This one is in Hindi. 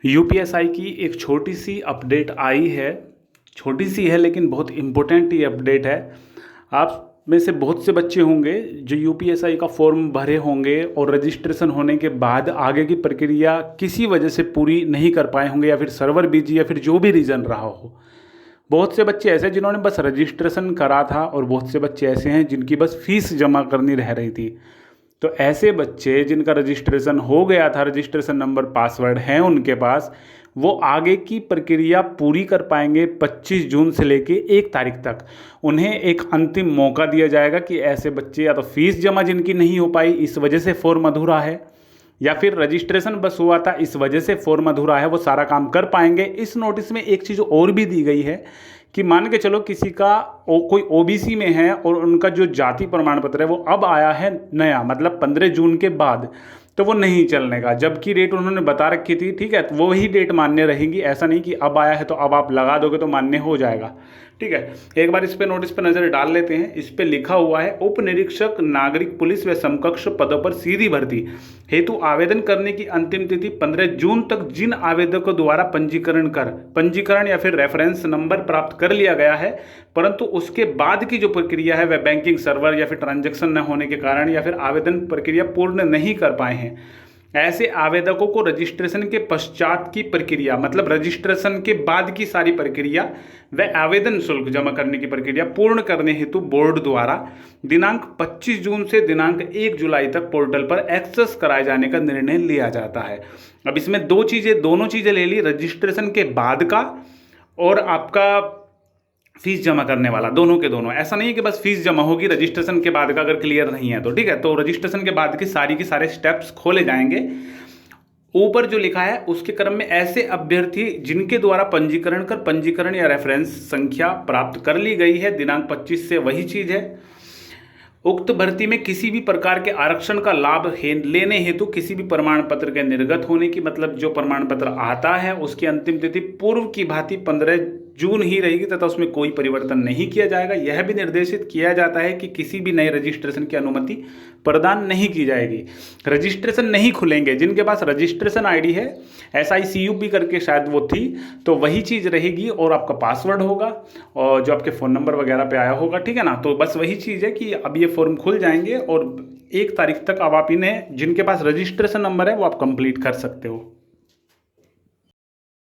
यूपीएसआई की एक छोटी सी अपडेट आई है। छोटी सी है लेकिन बहुत इम्पोर्टेंट ये अपडेट है। आप में से बहुत से बच्चे होंगे जो यूपीएसआई का फॉर्म भरे होंगे और रजिस्ट्रेशन होने के बाद आगे की प्रक्रिया किसी वजह से पूरी नहीं कर पाए होंगे, या फिर सर्वर बिजी, या फिर जो भी रीज़न रहा हो। बहुत से बच्चे ऐसे जिन्होंने बस रजिस्ट्रेशन करा था, और बहुत से बच्चे ऐसे हैं जिनकी बस फीस जमा करनी रह रही थी। तो ऐसे बच्चे जिनका रजिस्ट्रेशन हो गया था, रजिस्ट्रेशन नंबर पासवर्ड हैं उनके पास, वो आगे की प्रक्रिया पूरी कर पाएंगे 25 जून से लेके 1 तारीख तक। उन्हें एक अंतिम मौका दिया जाएगा कि ऐसे बच्चे या तो फीस जमा जिनकी नहीं हो पाई इस वजह से फॉर्म अधूरा है, या फिर रजिस्ट्रेशन बस हुआ था इस वजह से फॉर्म अधूरा है, वो सारा काम कर पाएंगे। इस नोटिस में एक चीज़ और भी दी गई है कि मान के चलो किसी का कोई ओबीसी में है और उनका जो जाति प्रमाण पत्र है वो अब आया है नया, मतलब 15 जून के बाद, तो वो नहीं चलने का। जबकि डेट उन्होंने बता रखी थी, ठीक है, तो वो ही डेट मान्य रहेगी। ऐसा नहीं कि अब आया है तो अब आप लगा दोगे तो मान्य हो जाएगा। ठीक है, एक बार इस पे नोटिस पे नज़र डाल लेते हैं। इस पे लिखा हुआ है, उप निरीक्षक नागरिक पुलिस व समकक्ष पदों पर सीधी भर्ती हेतु आवेदन करने की अंतिम तिथि 15 जून तक जिन आवेदकों द्वारा पंजीकरण या फिर रेफरेंस नंबर प्राप्त कर लिया गया है, परंतु उसके बाद की जो प्रक्रिया है वह बैंकिंग सर्वर या फिर ट्रांजैक्शन न होने के कारण या फिर आवेदन प्रक्रिया पूर्ण नहीं कर पाए हैं, ऐसे आवेदकों को रजिस्ट्रेशन के पश्चात की प्रक्रिया, मतलब रजिस्ट्रेशन के बाद की सारी प्रक्रिया व आवेदन शुल्क जमा करने की प्रक्रिया पूर्ण करने हेतु बोर्ड द्वारा दिनांक 25 जून से दिनांक 1 जुलाई तक पोर्टल पर एक्सेस कराए जाने का निर्णय लिया जाता है। अब इसमें दोनों चीज़ें ले ली, रजिस्ट्रेशन के बाद का और आपका फीस जमा करने वाला, दोनों के दोनों। ऐसा नहीं है कि बस फीस जमा होगी, रजिस्ट्रेशन के बाद का अगर क्लियर नहीं है तो ठीक है, तो रजिस्ट्रेशन के बाद की सारे स्टेप्स खोले जाएंगे। ऊपर जो लिखा है उसके क्रम में ऐसे अभ्यर्थी जिनके द्वारा पंजीकरण या रेफरेंस संख्या प्राप्त कर ली गई है दिनांक 25 से, वही चीज़ है। उक्त भर्ती में किसी भी प्रकार के आरक्षण का लाभ लेने हेतु किसी भी प्रमाण पत्र के निर्गत होने की, मतलब जो प्रमाण पत्र आता है उसकी अंतिम तिथि पूर्व की भांति 15 जून ही रहेगी तथा उसमें कोई परिवर्तन नहीं किया जाएगा। यह भी निर्देशित किया जाता है कि किसी भी नए रजिस्ट्रेशन की अनुमति प्रदान नहीं की जाएगी। रजिस्ट्रेशन नहीं खुलेंगे जिनके पास रजिस्ट्रेशन आईडी है, SICUB करके शायद वो थी, तो वही चीज़ रहेगी और आपका पासवर्ड होगा और जो आपके फ़ोन नंबर वगैरह पे आया होगा, ठीक है ना। तो बस वही चीज़ है कि अब ये फॉर्म खुल जाएंगे और 1 तारीख तक अब आप इन्हें, जिनके पास रजिस्ट्रेशन नंबर है वो आप कंप्लीट कर सकते हो।